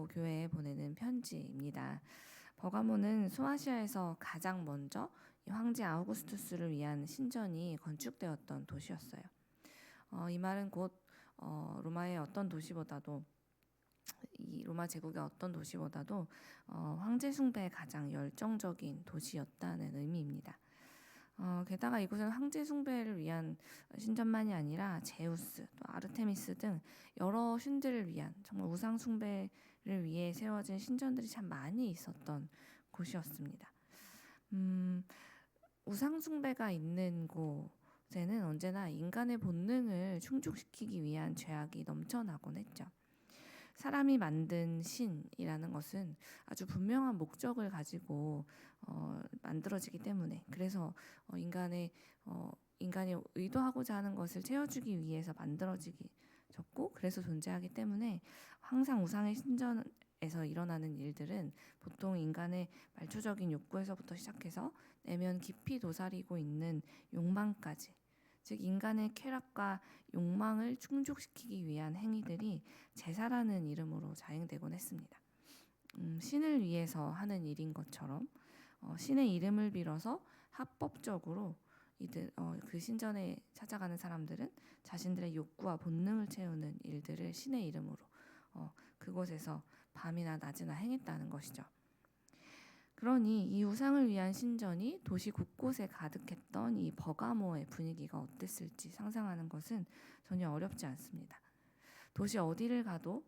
버가모 교회에 보내는 편지입니다. 버가모는 소아시아에서 가장 먼저 이 황제 아우구스투스를 위한 신전이 건축되었던 도시였어요. 이 말은 곧 로마의 어떤 도시보다도 이 로마 제국의 어떤 도시보다도 황제 숭배에 가장 열정적인 도시였다는 의미입니다. 게다가 이곳은 황제 숭배를 위한 신전만이 아니라 제우스, 또 아르테미스 등 여러 신들을 위한 정말 우상 숭배를 위해 세워진 신전들이 참 많이 있었던 곳이었습니다. 우상 숭배가 있는 곳에는 언제나 인간의 본능을 충족시키기 위한 죄악이 넘쳐나곤 했죠. 사람이 만든 신이라는 것은 아주 분명한 목적을 가지고 만들어지기 때문에, 그래서 인간이 의도하고자 하는 것을 채워주기 위해서 만들어지고 그래서 존재하기 때문에 항상 우상의 신전에서 일어나는 일들은 보통 인간의 말초적인 욕구에서부터 시작해서 내면 깊이 도사리고 있는 욕망까지, 즉 인간의 쾌락과 욕망을 충족시키기 위한 행위들이 제사라는 이름으로 자행되곤 했습니다. 신을 위해서 하는 일인 것처럼 신의 이름을 빌어서 합법적으로 그 신전에 찾아가는 사람들은 자신들의 욕구와 본능을 채우는 일들을 신의 이름으로 그곳에서 밤이나 낮이나 행했다는 것이죠. 그러니 이 우상을 위한 신전이 도시 곳곳에 가득했던 이 버가모의 분위기가 어땠을지 상상하는 것은 전혀 어렵지 않습니다. 도시 어디를 가도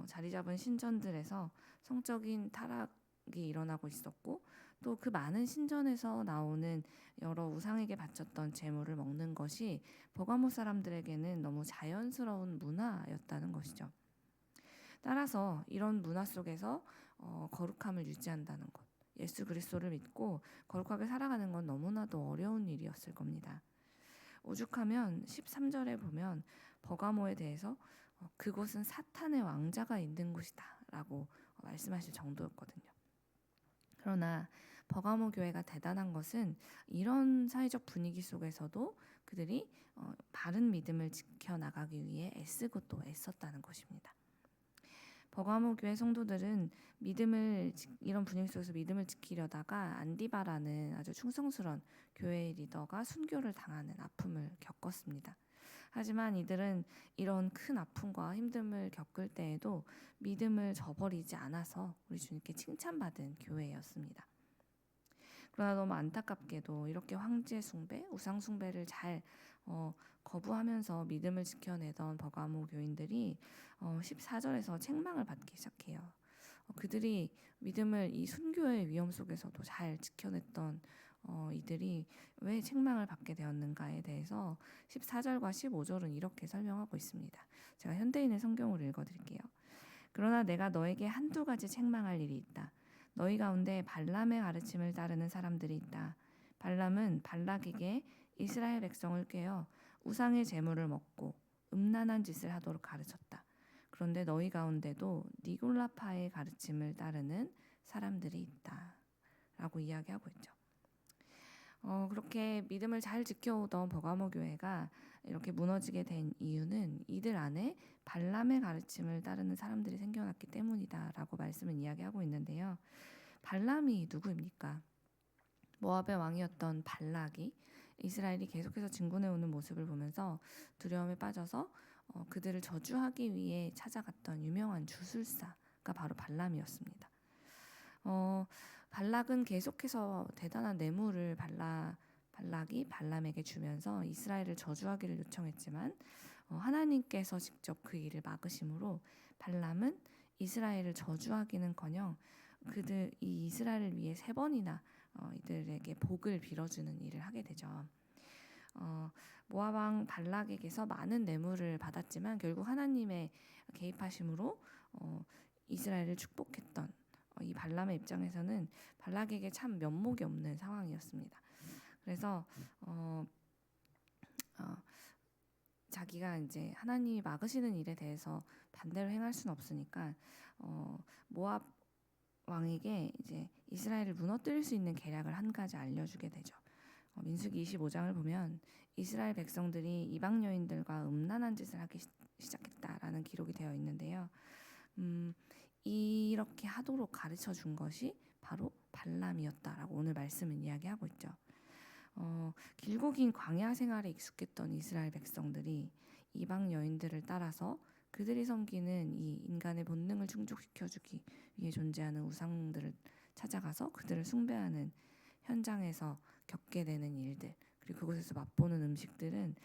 자리 잡은 신전들에서 성적인 타락이 일어나고 있었고, 또 그 많은 신전에서 나오는 여러 우상에게 바쳤던 제물을 먹는 것이 버가모 사람들에게는 너무 자연스러운 문화였다는 것이죠. 따라서 이런 문화 속에서 거룩함을 유지한다는 것, 예수 그리스도를 믿고 거룩하게 살아가는 건 너무나도 어려운 일이었을 겁니다. 오죽하면 13절에 보면 버가모에 대해서 그곳은 사탄의 왕자가 있는 곳이다 라고 말씀하실 정도였거든요. 그러나 버가모 교회가 대단한 것은 이런 사회적 분위기 속에서도 그들이 바른 믿음을 지켜나가기 위해 애쓰고 또 애썼다는 것입니다. 버가모 교회 성도들은 이런 분위기 속에서 믿음을 지키려다가 안디바라는 아주 충성스러운 교회 리더가 순교를 당하는 아픔을 겪었습니다. 하지만 이들은 이런 큰 아픔과 힘듦을 겪을 때에도 믿음을 저버리지 않아서 우리 주님께 칭찬받은 교회였습니다. 그러나 너무 안타깝게도 이렇게 황제 숭배, 우상 숭배를 잘 거부하면서 믿음을 지켜내던 버가모 교인들이 14절에서 책망을 받기 시작해요. 그들이 믿음을 이 순교의 위험 속에서도 잘 지켜냈던 이들이 왜 책망을 받게 되었는가에 대해서 14절과 15절은 이렇게 설명하고 있습니다. 제가 현대인의 성경으로 읽어드릴게요. 그러나 내가 너에게 한두 가지 책망할 일이 있다. 너희 가운데 발람의 가르침을 따르는 사람들이 있다. 발람은 발락에게 이스라엘 백성을 꾀어 우상의 제물을 먹고 음란한 짓을 하도록 가르쳤다. 그런데 너희 가운데도 니골라파의 가르침을 따르는 사람들이 있다. 라고 이야기하고 있죠. 그렇게 믿음을 잘 지켜오던 버가모 교회가 이렇게 무너지게 된 이유는 이들 안에 발람의 가르침을 따르는 사람들이 생겨났기 때문이다라고 말씀은 이야기하고 있는데요. 발람이 누구입니까? 모압의 왕이었던 발락이 이스라엘이 계속해서 진군해오는 모습을 보면서 두려움에 빠져서 그들을 저주하기 위해 찾아갔던 유명한 주술사가 바로 발람이었습니다. 발락은 계속해서 대단한 뇌물을 발락이 발람에게 주면서 이스라엘을 저주하기를 요청했지만 하나님께서 직접 그 일을 막으심으로 발람은 이스라엘을 저주하기는커녕 이 이스라엘을 위해 3번이나 이들에게 복을 빌어주는 일을 하게 되죠. 모압 왕 발락에게서 많은 뇌물을 받았지만 결국 하나님의 개입하심으로 이스라엘을 축복했던 이 발람의 입장에서는 발락에게 참 면목이 없는 상황이었습니다. 그래서 자기가 이제 하나님이 막으시는 일에 대해서 반대로 행할 수는 없으니까 모압 왕에게 이제 이스라엘을 무너뜨릴 수 있는 계략을 한 가지 알려주게 되죠. 민수기 25장을 보면 이스라엘 백성들이 이방 여인들과 음란한 짓을 하기 시작했다라는 기록이 되어 있는데요. 이렇게 하도록 가르쳐 준 것이 바로 발람이었다라고 오늘 말씀은 이야기하고 있죠. 길고 긴 광야 생활에 익숙했던 이스라엘 백성들이 이방 여인들을 따라서 그들이 섬기는 이 인간의 본능을 충족시켜주기 위해 존재하는 우상들을 찾아가서 그들을 숭배하는 현장에서 겪게 되는 일들, 그리고 그곳에서 맛보는 음식들은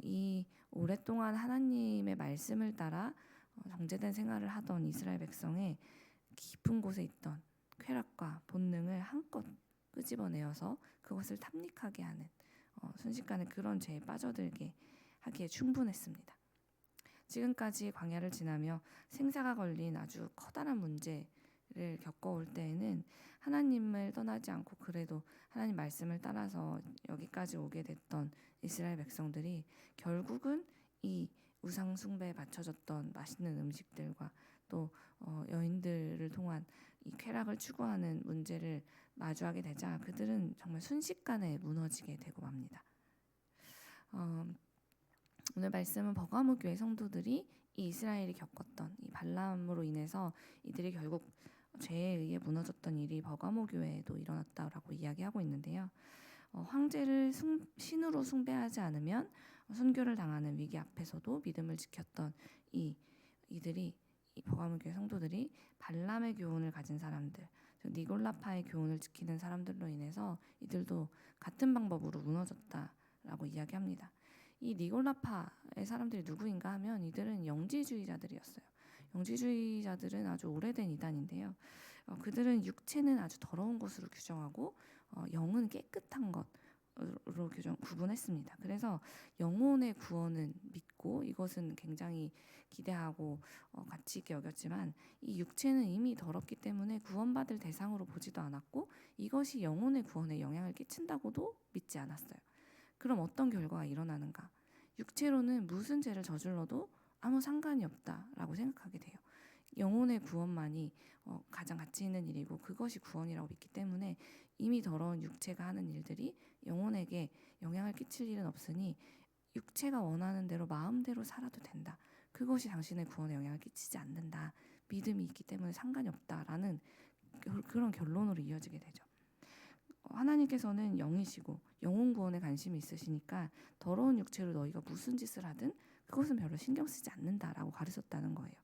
이 오랫동안 하나님의 말씀을 따라 정제된 생활을 하던 이스라엘 백성의 깊은 곳에 있던 쾌락과 본능을 한껏 끄집어내어서 그것을 탐닉하게 하는, 순식간에 그런 죄에 빠져들게 하기에 충분했습니다. 지금까지 광야를 지나며 생사가 걸린 아주 커다란 문제를 겪어올 때에는 하나님을 떠나지 않고 그래도 하나님 말씀을 따라서 여기까지 오게 됐던 이스라엘 백성들이 결국은 이 우상 숭배에 바쳐졌던 맛있는 음식들과 또 여인들을 통한 이 쾌락을 추구하는 문제를 마주하게 되자 그들은 정말 순식간에 무너지게 되고 맙니다. 오늘 말씀은 버가모 교회 성도들이 이 이스라엘이 겪었던 이 발람으로 인해서 이들이 결국 죄에 의해 무너졌던 일이 버가모 교회에도 일어났다라고 이야기하고 있는데요. 황제를 신으로 숭배하지 않으면 순교를 당하는 위기 앞에서도 믿음을 지켰던 이들이 이 버가모 교회 성도들이 발람의 교훈을 가진 사람들, 즉 니골라파의 교훈을 지키는 사람들로 인해서 이들도 같은 방법으로 무너졌다라고 이야기합니다. 이 니골라파의 사람들이 누구인가 하면 이들은 영지주의자들이었어요. 영지주의자들은 아주 오래된 이단인데요. 그들은 육체는 아주 더러운 것으로 규정하고 영은 깨끗한 것으로 구분했습니다. 그래서 영혼의 구원은 믿고 이것은 굉장히 기대하고 가치 있게 여겼지만 이 육체는 이미 더럽기 때문에 구원받을 대상으로 보지도 않았고 이것이 영혼의 구원에 영향을 끼친다고도 믿지 않았어요. 그럼 어떤 결과가 일어나는가? 육체로는 무슨 죄를 저질러도 아무 상관이 없다라고 생각하게 돼요. 영혼의 구원만이 가장 가치 있는 일이고 그것이 구원이라고 믿기 때문에 이미 더러운 육체가 하는 일들이 영혼에게 영향을 끼칠 일은 없으니 육체가 원하는 대로 마음대로 살아도 된다. 그것이 당신의 구원에 영향을 끼치지 않는다. 믿음이 있기 때문에 상관이 없다라는 그런 결론으로 이어지게 되죠. 하나님께서는 영이시고 영혼 구원에 관심이 있으시니까 더러운 육체로 너희가 무슨 짓을 하든 그것은 별로 신경 쓰지 않는다라고 가르쳤다는 거예요.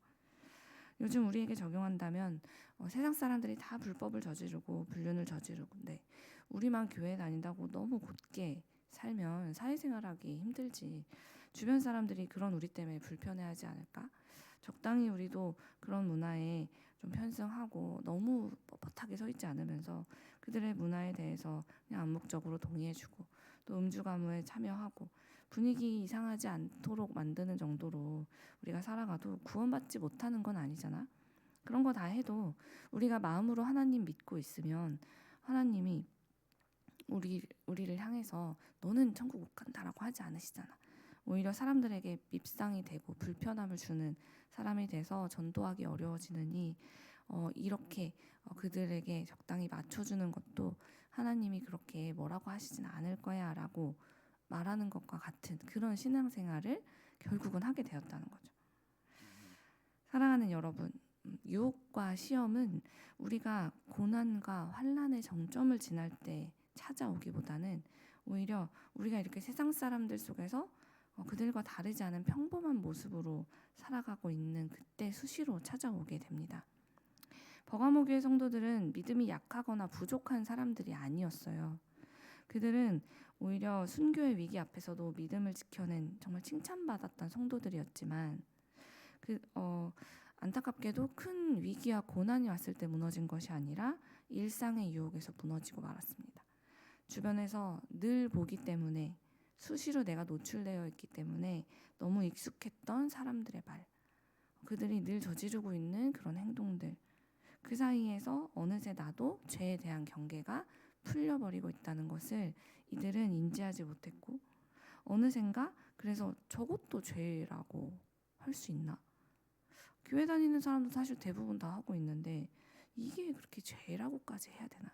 요즘 우리에게 적용한다면 세상 사람들이 다 불법을 저지르고 불륜을 저지르는데 우리만 교회 다닌다고 너무 곧게 살면 사회생활하기 힘들지. 주변 사람들이 그런 우리 때문에 불편해하지 않을까? 적당히 우리도 그런 문화에 좀 편승하고 너무 뻣뻣하게 서 있지 않으면서 그들의 문화에 대해서 그냥 암묵적으로 동의해주고 또 음주가무에 참여하고 분위기 이상하지 않도록 만드는 정도로 우리가 살아가도 구원받지 못하는 건 아니잖아. 그런 거 다 해도 우리가 마음으로 하나님 믿고 있으면 하나님이 우리를 향해서 너는 천국 못 간다라고 하지 않으시잖아. 오히려 사람들에게 밉상이 되고 불편함을 주는 사람이 돼서 전도하기 어려워지느니 이렇게 그들에게 적당히 맞춰주는 것도 하나님이 그렇게 뭐라고 하시진 않을 거야 라고 말하는 것과 같은 그런 신앙생활을 결국은 하게 되었다는 거죠. 사랑하는 여러분, 유혹과 시험은 우리가 고난과 환난의 정점을 지날 때 찾아오기보다는 오히려 우리가 이렇게 세상 사람들 속에서 그들과 다르지 않은 평범한 모습으로 살아가고 있는 그때 수시로 찾아오게 됩니다. 버가모 교회 성도들은 믿음이 약하거나 부족한 사람들이 아니었어요. 그들은 오히려 순교의 위기 앞에서도 믿음을 지켜낸 정말 칭찬받았던 성도들이었지만 안타깝게도 큰 위기와 고난이 왔을 때 무너진 것이 아니라 일상의 유혹에서 무너지고 말았습니다. 주변에서 늘 보기 때문에 수시로 내가 노출되어 있기 때문에 너무 익숙했던 사람들의 말, 그들이 늘 저지르고 있는 그런 행동들, 그 사이에서 어느새 나도 죄에 대한 경계가 풀려버리고 있다는 것을 이들은 인지하지 못했고 어느샌가 그래서 저것도 죄라고 할 수 있나? 교회 다니는 사람도 사실 대부분 다 하고 있는데 이게 그렇게 죄라고까지 해야 되나?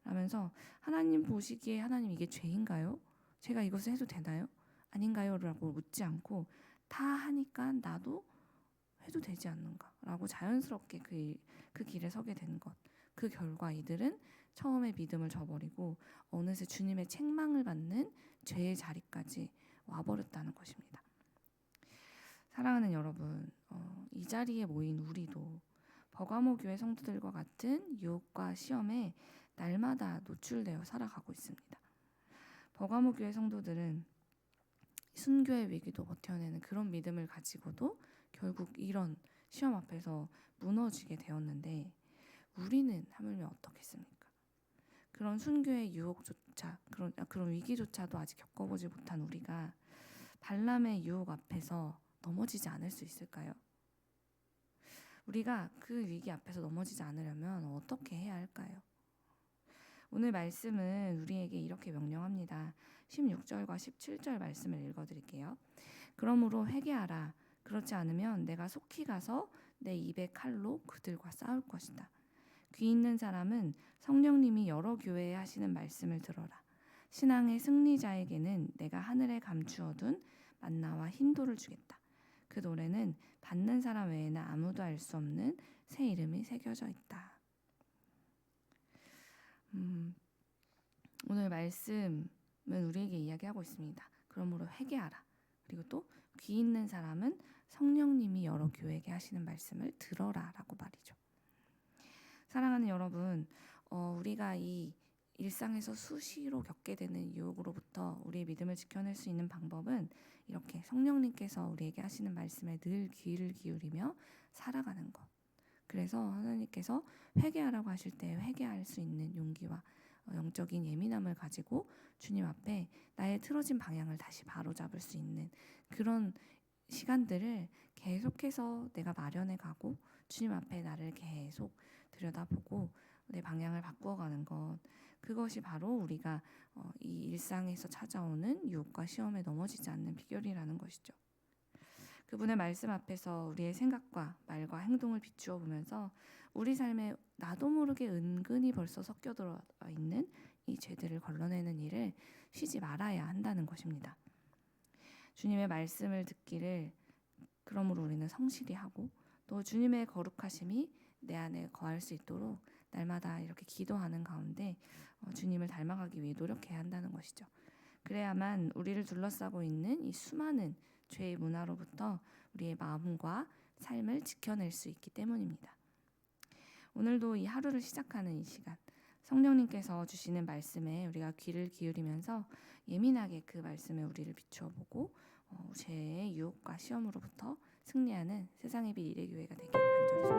라면서 하나님 보시기에 하나님 이게 죄인가요? 제가 이것을 해도 되나요? 아닌가요? 라고 묻지 않고 다 하니까 나도 해도 되지 않는가라고 자연스럽게 그 길에 서게 된 것. 그 결과 이들은 처음에 믿음을 저버리고 어느새 주님의 책망을 받는 죄의 자리까지 와버렸다는 것입니다. 사랑하는 여러분, 이 자리에 모인 우리도 버가모 교회 성도들과 같은 유혹과 시험에 날마다 노출되어 살아가고 있습니다. 버가모 교회 성도들은 순교의 위기도 버텨내는 그런 믿음을 가지고도 결국 이런 시험 앞에서 무너지게 되었는데, 우리는 하물며 어떻겠습니까? 그런 순교의 유혹조차, 그런 위기조차도 아직 겪어보지 못한 우리가 발람의 유혹 앞에서 넘어지지 않을 수 있을까요? 우리가 그 위기 앞에서 넘어지지 않으려면 어떻게 해야 할까요? 오늘 말씀은 우리에게 이렇게 명령합니다. 16절과 17절 말씀을 읽어드릴게요. 그러므로 회개하라. 그렇지 않으면 내가 속히 가서 내 입의 칼로 그들과 싸울 것이다. 귀 있는 사람은 성령님이 여러 교회에 하시는 말씀을 들어라. 신앙의 승리자에게는 내가 하늘에 감추어둔 만나와 흰돌을 주겠다. 그 돌에는 받는 사람 외에는 아무도 알 수 없는 새 이름이 새겨져 있다. 오늘 말씀은 우리에게 이야기하고 있습니다. 그러므로 회개하라. 그리고 또 귀 있는 사람은 성령님이 여러 교회에게 하시는 말씀을 들어라 라고 말이죠. 사랑하는 여러분, 우리가 이 일상에서 수시로 겪게 되는 유혹으로부터 우리의 믿음을 지켜낼 수 있는 방법은 이렇게 성령님께서 우리에게 하시는 말씀에 늘 귀를 기울이며 살아가는 것. 그래서 하나님께서 회개하라고 하실 때 회개할 수 있는 용기와 영적인 예민함을 가지고 주님 앞에 나의 틀어진 방향을 다시 바로잡을 수 있는 그런 시간들을 계속해서 내가 마련해 가고 주님 앞에 나를 계속 들여다보고 내 방향을 바꾸어가는 것, 그것이 바로 우리가 이 일상에서 찾아오는 유혹과 시험에 넘어지지 않는 비결이라는 것이죠. 그분의 말씀 앞에서 우리의 생각과 말과 행동을 비추어 보면서 우리 삶에 나도 모르게 은근히 벌써 섞여 들어와 있는 이 죄들을 걸러내는 일을 쉬지 말아야 한다는 것입니다. 주님의 말씀을 듣기를 그러므로 우리는 성실히 하고 또 주님의 거룩하심이 내 안에 거할 수 있도록 날마다 이렇게 기도하는 가운데 주님을 닮아가기 위해 노력해야 한다는 것이죠. 그래야만 우리를 둘러싸고 있는 이 수많은 죄의 문화로부터 우리의 마음과 삶을 지켜낼 수 있기 때문입니다. 오늘도 이 하루를 시작하는 이 시간, 성령님께서 주시는 말씀에 우리가 귀를 기울이면서 예민하게 그 말씀에 우리를 비추어 보고 죄의 유혹과 시험으로부터 승리하는 세상의 빛 이레교회가 되길 간절히